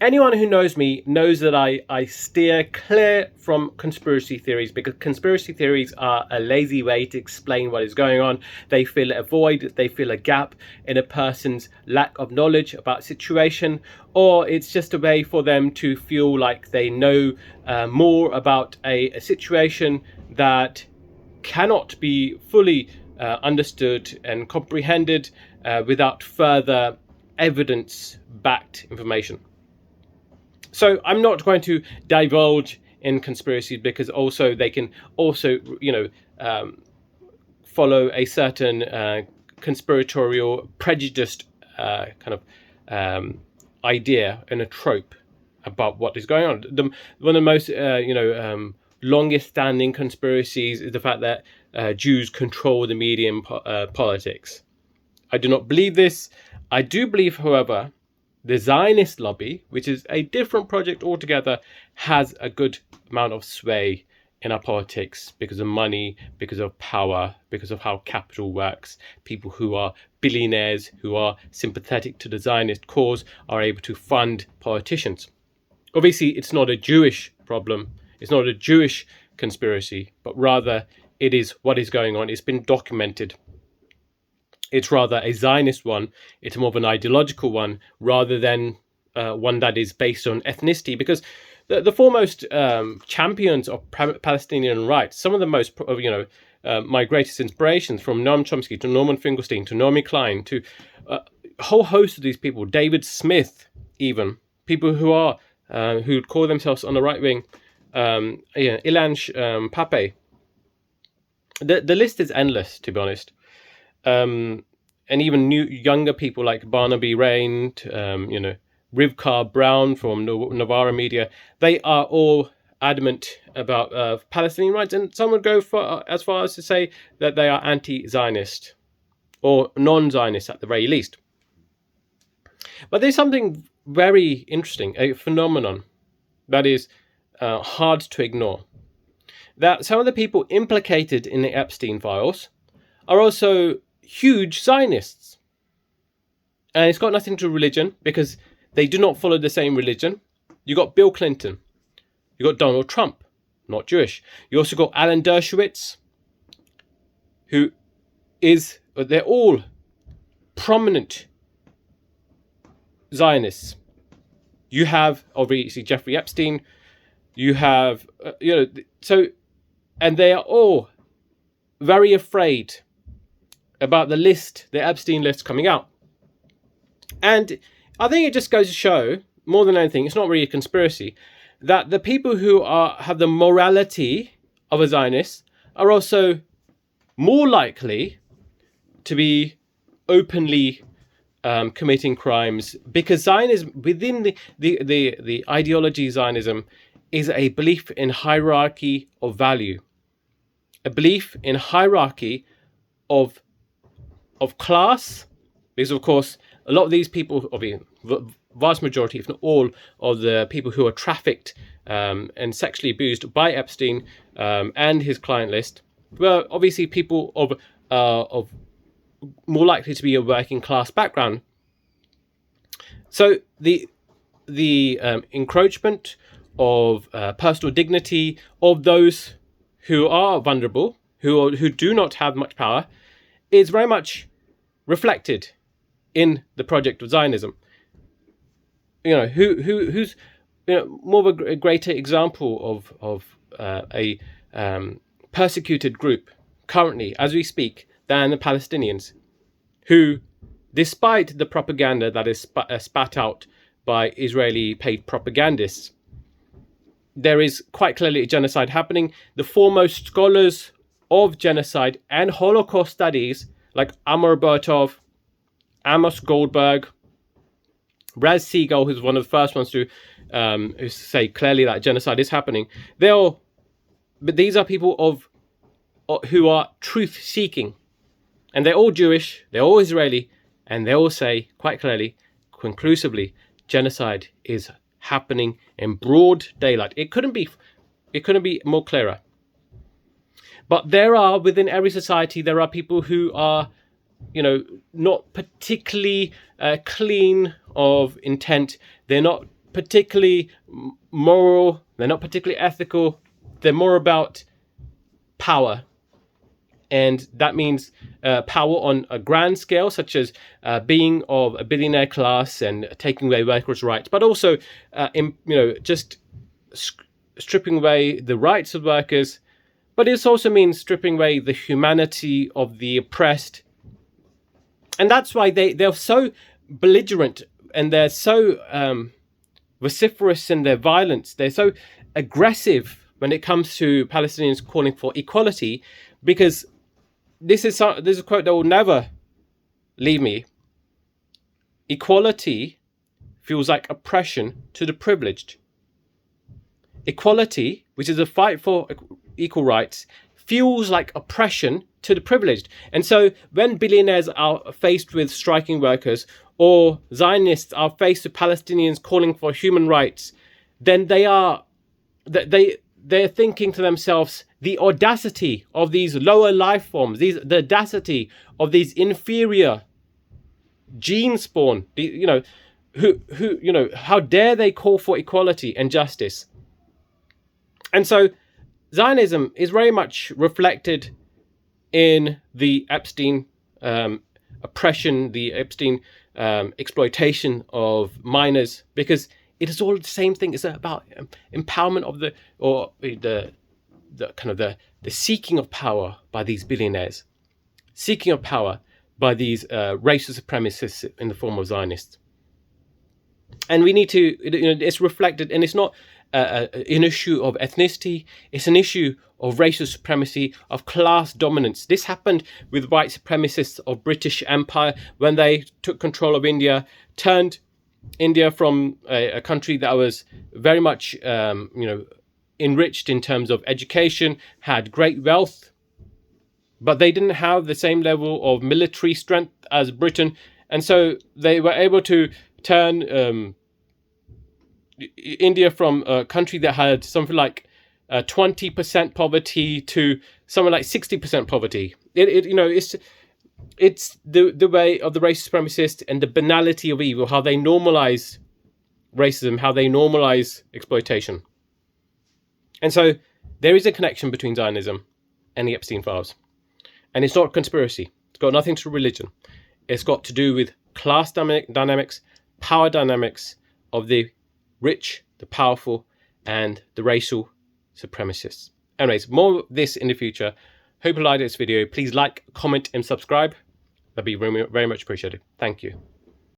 anyone who knows me knows that I steer clear from conspiracy theories, because conspiracy theories are a lazy way to explain what is going on. They fill a void, they fill a gap in a person's lack of knowledge about a situation, or it's just a way for them to feel like they know more about a situation that cannot be fully understood and comprehended without further evidence-backed information. So I'm not going to divulge in conspiracies, because also they can also, follow a certain conspiratorial, prejudiced kind of idea and a trope about what is going on. One of the most, longest-standing conspiracies is the fact that Jews control the media and politics. I do not believe this. I do believe, however, the Zionist lobby, which is a different project altogether, has a good amount of sway in our politics because of money, because of power, because of how capital works. People who are billionaires, who are sympathetic to the Zionist cause, are able to fund politicians. Obviously, it's not a Jewish problem. It's not a Jewish conspiracy, but rather it is what is going on. It's been documented. It's rather a Zionist one. It's more of an ideological one rather than one that is based on ethnicity, because the foremost champions of Palestinian rights, some of the most, my greatest inspirations, from Noam Chomsky to Norman Finkelstein to Naomi Klein to a whole host of these people, David Smith, even people who are who call themselves on the right wing, Ilan Pape. The list is endless, to be honest. And even younger people like Barnaby Rain, Rivka Brown from Novara Media, they are all adamant about Palestinian rights, and some would go as far as to say that they are anti-Zionist or non-Zionist at the very least. But there's something very interesting, a phenomenon that is hard to ignore. That some of the people implicated in the Epstein files are also huge Zionists. And it's got nothing to do with religion, because they do not follow the same religion. You got Bill Clinton. You got Donald Trump, not Jewish. You also got Alan Dershowitz, they're all prominent Zionists. You have obviously Jeffrey Epstein. You have, and they are all very afraid about the Epstein list coming out. And I think it just goes to show, more than anything, it's not really a conspiracy, that the people who have the morality of a Zionist are also more likely to be openly committing crimes, because Zionism, within the ideology Zionism, is a belief in hierarchy of value, a belief in hierarchy of class, because of course a lot of these people, or the vast majority, if not all, of the people who are trafficked and sexually abused by Epstein and his client list were obviously people of more likely to be a working class background. So the encroachment of personal dignity of those who are vulnerable, who do not have much power, is very much reflected in the project of Zionism. Who's more of a greater example of a persecuted group currently, as we speak, than the Palestinians, who, despite the propaganda that is spat out by Israeli paid propagandists, there is quite clearly a genocide happening. The foremost scholars of genocide and Holocaust studies, like Amor Bertov, Amos Goldberg, Raz Siegel, who's one of the first ones to who say clearly that genocide is happening. But these are people who are truth-seeking, and they're all Jewish, they're all Israeli, and they all say quite clearly, conclusively, genocide is happening in broad daylight. It couldn't be more clearer. But within every society, there are people who are, not particularly clean of intent. They're not particularly moral, they're not particularly ethical, they're more about power. And that means power on a grand scale, such as being of a billionaire class and taking away workers' rights, but also, just stripping away the rights of workers. But it also means stripping away the humanity of the oppressed. And that's why they're so belligerent, and they're so vociferous in their violence. They're so aggressive when it comes to Palestinians calling for equality, because this is a quote that will never leave me. Equality feels like oppression to the privileged. Equality, which is a fight for equal rights, feels like oppression to the privileged. And so when billionaires are faced with striking workers, or Zionists are faced with Palestinians calling for human rights, then they're thinking to themselves, the audacity of these lower life forms, the audacity of these inferior gene spawn, how dare they call for equality and justice? And so Zionism is very much reflected in the Epstein oppression, the Epstein exploitation of minors, because it is all the same thing. It's about empowerment of the seeking of power by these billionaires, seeking of power by these racist supremacists in the form of Zionists. And we need to, it's reflected, and it's not an issue of ethnicity, it's an issue of racial supremacy, of class dominance. This happened with white supremacists of British Empire when they took control of India, turned India from a country that was very much, enriched in terms of education, had great wealth, but they didn't have the same level of military strength as Britain. And so they were able to turn India from a country that had something like 20% poverty to something like 60% poverty. It's the way of the racist supremacists and the banality of evil, how they normalize racism, how they normalize exploitation. And so there is a connection between Zionism and the Epstein files. And it's not a conspiracy. It's got nothing to do with religion. It's got to do with class dynamics, power dynamics of the rich, the powerful, and the racial supremacists. Anyways, more of this in the future. Hope you liked this video. Please like, comment, and subscribe. That'd be very, very much appreciated. Thank you.